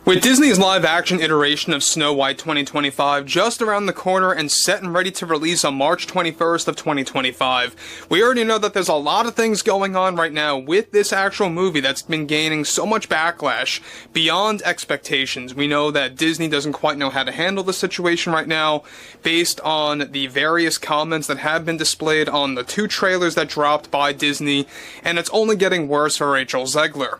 With Disney's live-action iteration of Snow White 2025 just around the corner and set and ready to release on March 21st of 2025, we already know that there's a lot of things going on right now with this actual movie that's been gaining so much backlash beyond expectations. We know that Disney doesn't quite know how to handle the situation right now based on the various comments that have been displayed on the 2 trailers that dropped by Disney, and it's only getting worse for Rachel Zegler.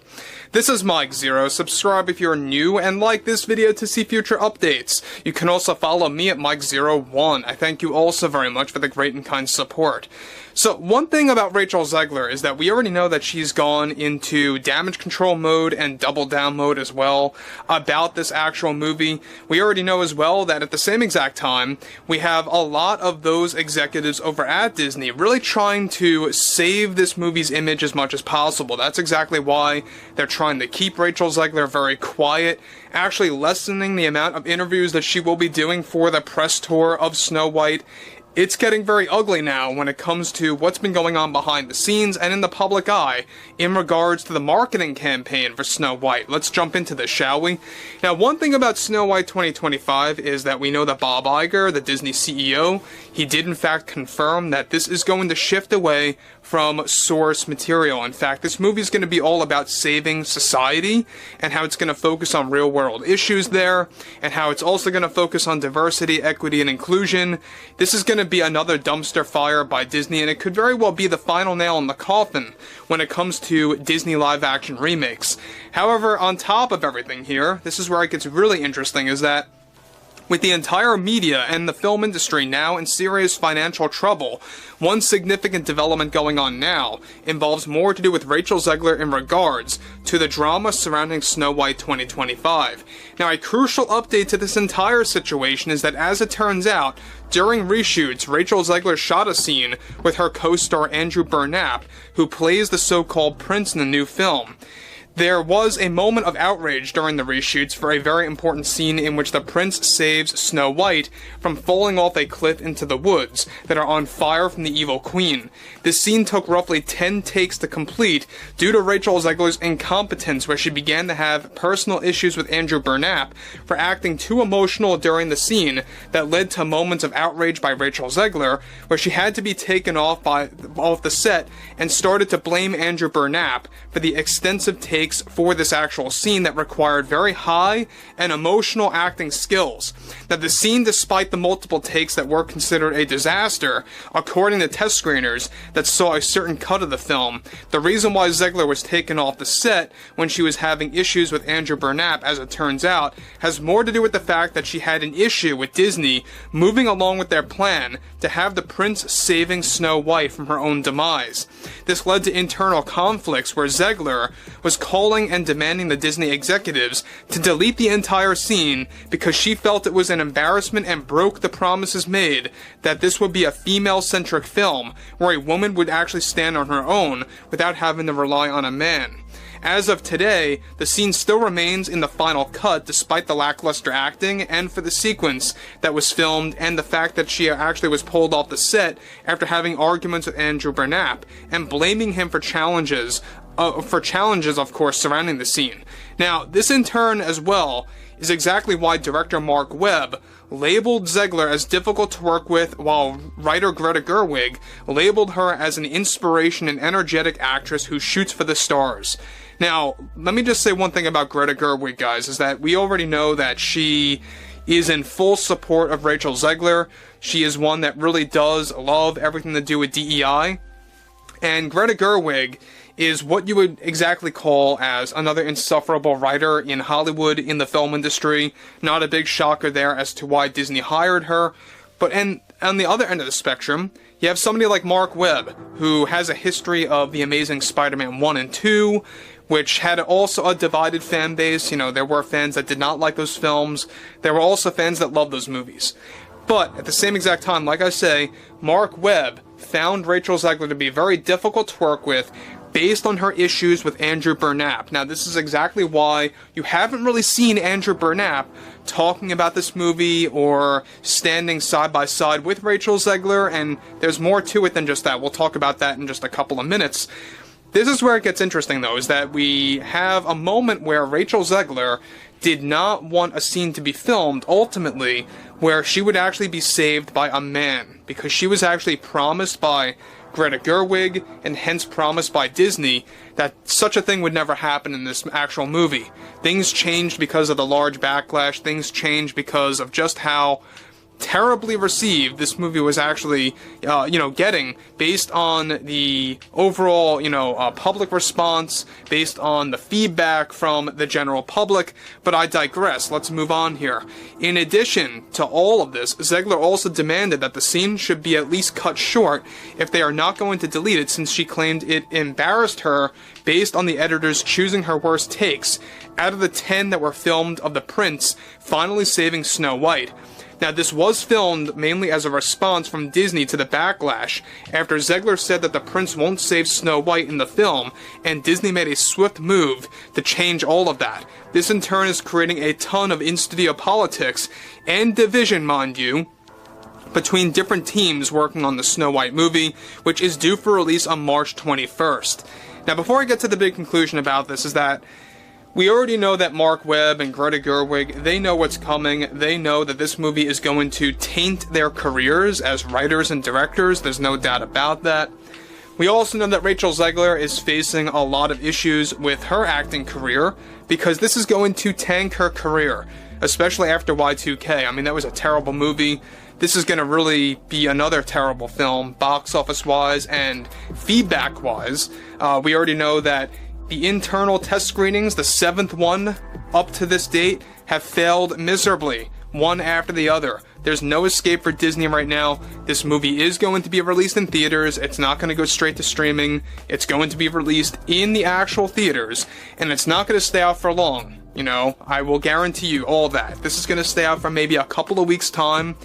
This is Mike Zero. Subscribe if you're new and like this video to see future updates. You can also follow me at Mike01. I thank you also very much for the great and kind support. So one thing about Rachel Zegler is that we already know that she's gone into damage control mode and double down mode as well about this actual movie. We already know as well that at the same exact time, we have a lot of those executives over at Disney really trying to save this movie's image as much as possible. That's exactly why they're trying to keep Rachel Zegler very quiet, actually lessening the amount of interviews that she will be doing for the press tour of Snow White. It's getting very ugly now when it comes to what's been going on behind the scenes and in the public eye in regards to the marketing campaign for Snow White. Let's jump into this, shall we? Now, one thing about Snow White 2025 is that we know that Bob Iger, the Disney CEO, he did in fact confirm that this is going to shift away from source material. In fact, this movie is going to be all about saving society and how it's going to focus on real-world issues there, and how it's also going to focus on diversity, equity, and inclusion. This is going to be another dumpster fire by Disney, and it could very well be the final nail in the coffin when it comes to Disney live-action remakes. However, on top of everything here, this is where it gets really interesting, is that with the entire media and the film industry now in serious financial trouble, one significant development going on now involves more to do with Rachel Zegler in regards to the drama surrounding Snow White 2025. Now, a crucial update to this entire situation is that, as it turns out, during reshoots, Rachel Zegler shot a scene with her co-star Andrew Burnap, who plays the so-called prince in the new film. There was a moment of outrage during the reshoots for a very important scene in which the prince saves Snow White from falling off a cliff into the woods that are on fire from the evil queen. This scene took roughly 10 takes to complete due to Rachel Zegler's incompetence, where she began to have personal issues with Andrew Burnap for acting too emotional during the scene that led to moments of outrage by Rachel Zegler, where she had to be taken off the set and started to blame Andrew Burnap for the extensive takes for this actual scene that required very high and emotional acting skills. Now, the scene, despite the multiple takes that were considered a disaster, according to test screeners that saw a certain cut of the film, the reason why Zegler was taken off the set when she was having issues with Andrew Burnap, as it turns out, has more to do with the fact that she had an issue with Disney moving along with their plan to have the prince saving Snow White from her own demise. This led to internal conflicts where Zegler was calling and demanding the Disney executives to delete the entire scene because she felt it was an embarrassment and broke the promises made that this would be a female-centric film where a woman would actually stand on her own without having to rely on a man. As of today, the scene still remains in the final cut despite the lackluster acting and for the sequence that was filmed and the fact that she actually was pulled off the set after having arguments with Andrew Burnap and blaming him for challenges, of course, surrounding the scene. Now, this in turn as well is exactly why director Mark Webb labeled Zegler as difficult to work with, while writer Greta Gerwig labeled her as an inspiration and energetic actress who shoots for the stars. Now, let me just say one thing about Greta Gerwig, guys, is that we already know that she is in full support of Rachel Zegler. She is one that really does love everything to do with DEI. And Greta Gerwig is what you would exactly call as another insufferable writer in Hollywood in the film industry. Not a big shocker there as to why Disney hired her. But on the other end of the spectrum, you have somebody like Mark Webb, who has a history of The Amazing Spider-Man 1 and 2, which had also a divided fan base. You know, there were fans that did not like those films. There were also fans that loved those movies. But at the same exact time, like I say, Mark Webb found Rachel Zegler to be very difficult to work with based on her issues with Andrew Burnap. Now, this is exactly why you haven't really seen Andrew Burnap talking about this movie or standing side by side with Rachel Zegler, and there's more to it than just that. We'll talk about that in just a couple of minutes. This is where it gets interesting, though, is that we have a moment where Rachel Zegler did not want a scene to be filmed, ultimately, where she would actually be saved by a man, because she was actually promised by Greta Gerwig, and hence promised by Disney, that such a thing would never happen in this actual movie. Things changed because of the large backlash, things changed because of just how terribly received this movie was actually, getting, based on the overall, public response, based on the feedback from the general public, but I digress. Let's move on here. In addition to all of this, Zegler also demanded that the scene should be at least cut short if they are not going to delete it, since she claimed it embarrassed her based on the editors choosing her worst takes out of the 10 that were filmed of the prince finally saving Snow White. Now, this was filmed mainly as a response from Disney to the backlash, after Zegler said that the prince won't save Snow White in the film, and Disney made a swift move to change all of that. This in turn is creating a ton of in-studio politics, and division, mind you, between different teams working on the Snow White movie, which is due for release on March 21st. Now, before I get to the big conclusion about this, is that we already know that Mark Webb and Greta Gerwig, they know what's coming. They know that this movie is going to taint their careers as writers and directors. There's no doubt about that. We also know that Rachel Zegler is facing a lot of issues with her acting career, because this is going to tank her career, especially after Y2K. I mean, that was a terrible movie. This is going to really be another terrible film, box office-wise and feedback-wise. We already know that the internal test screenings, the 7th one up to this date, have failed miserably, one after the other. There's no escape for Disney right now. This movie is going to be released in theaters. It's not going to go straight to streaming. It's going to be released in the actual theaters, and it's not going to stay out for long. I will guarantee you all that. This is going to stay out for maybe a couple of weeks' time,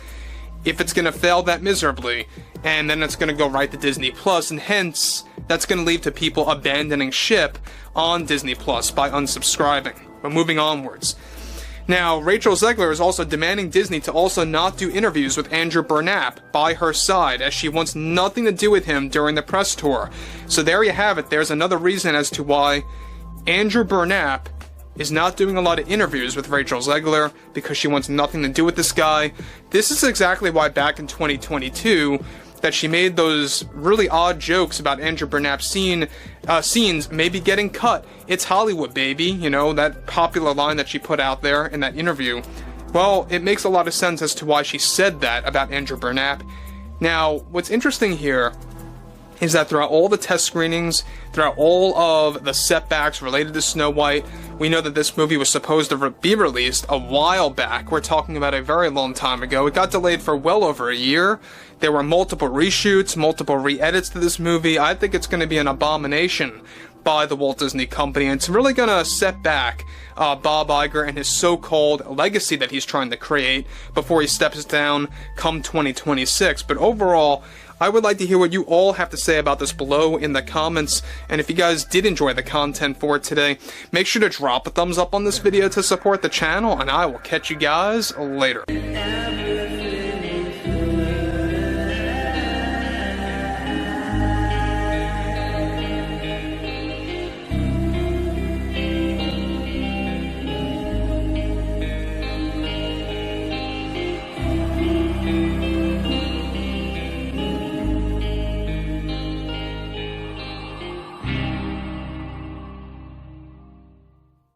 if it's going to fail that miserably, and then it's going to go right to Disney Plus, and hence, that's going to lead to people abandoning ship on Disney Plus by unsubscribing. But moving onwards. Now, Rachel Zegler is also demanding Disney to also not do interviews with Andrew Burnap by her side, as she wants nothing to do with him during the press tour. So there you have it. There's another reason as to why Andrew Burnap is not doing a lot of interviews with Rachel Zegler, because she wants nothing to do with this guy. This is exactly why back in 2022, that she made those really odd jokes about Andrew Burnap's scenes maybe getting cut. It's Hollywood, baby, that popular line that she put out there in that interview. Well, it makes a lot of sense as to why she said that about Andrew Burnap. Now, what's interesting here is that throughout all the test screenings, throughout all of the setbacks related to Snow White, we know that this movie was supposed to be released a while back. We're talking about a very long time ago. It got delayed for well over a year. There were multiple reshoots, multiple re-edits to this movie. I think it's going to be an abomination by the Walt Disney Company, and it's really going to set back Bob Iger and his so-called legacy that he's trying to create before he steps down come 2026. But overall, I would like to hear what you all have to say about this below in the comments, and if you guys did enjoy the content for today, make sure to drop a thumbs up on this video to support the channel, and I will catch you guys later.